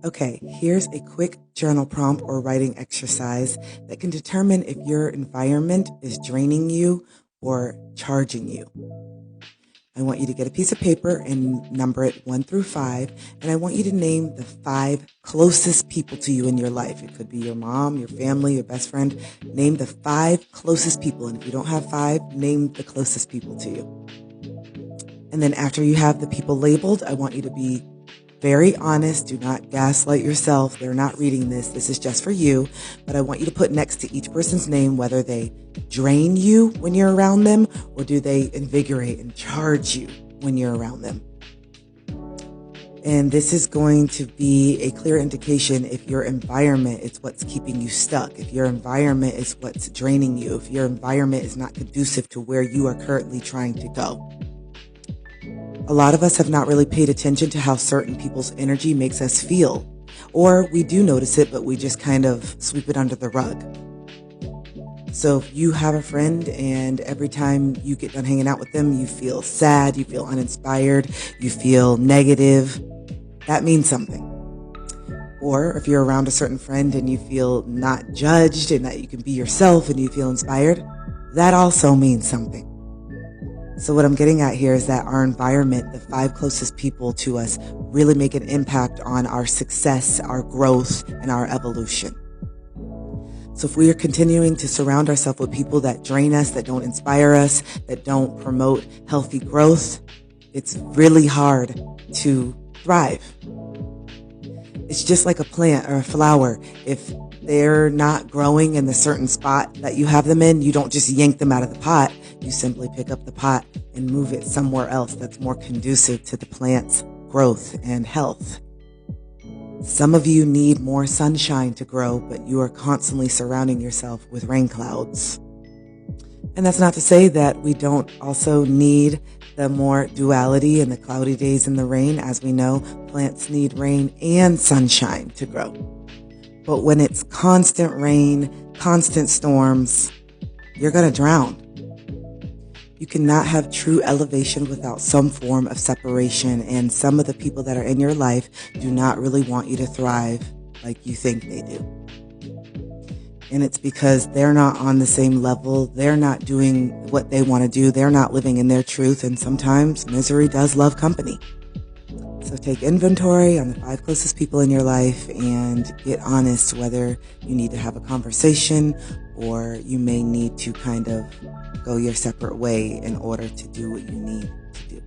Okay, here's a quick journal prompt or writing exercise that can determine if your environment is draining you or charging you. I want you to get a piece of paper and number it 1 through 5. And I want you to name the 5 closest people to you in your life. It could be your mom, your family, your best friend. Name the 5 closest people. And if you don't have 5, name the closest people to you. And then after you have the people labeled, I want you to be very honest. Do not gaslight yourself. They're not reading this. This is just for you. But I want you to put next to each person's name whether they drain you when you're around them or do they invigorate and charge you when you're around them. And this is going to be a clear indication if your environment is what's keeping you stuck, if your environment is what's draining you, if your environment is not conducive to where you are currently trying to go. A lot of us have not really paid attention to how certain people's energy makes us feel. Or we do notice it, but we just kind of sweep it under the rug. So if you have a friend and every time you get done hanging out with them, you feel sad, you feel uninspired, you feel negative, that means something. Or if you're around a certain friend and you feel not judged and that you can be yourself and you feel inspired, that also means something. So what I'm getting at here is that our environment, the 5 closest people to us, really make an impact on our success, our growth, and our evolution. So if we are continuing to surround ourselves with people that drain us, that don't inspire us, that don't promote healthy growth, it's really hard to thrive. It's just like a plant or a flower. If they're not growing in the certain spot that you have them in, you don't just yank them out of the pot. You simply pick up the pot and move it somewhere else that's more conducive to the plant's growth and health. Some of you need more sunshine to grow, but you are constantly surrounding yourself with rain clouds. And that's not to say that we don't also need the more duality in the cloudy days and the rain. As we know, plants need rain and sunshine to grow. But when it's constant rain, constant storms, you're going to drown. You cannot have true elevation without some form of separation, and some of the people that are in your life do not really want you to thrive like you think they do. And it's because they're not on the same level, they're not doing what they want to do, they're not living in their truth, and sometimes misery does love company. So take inventory on the 5 closest people in your life and get honest whether you need to have a conversation or you may need to kind of go your separate way in order to do what you need to do.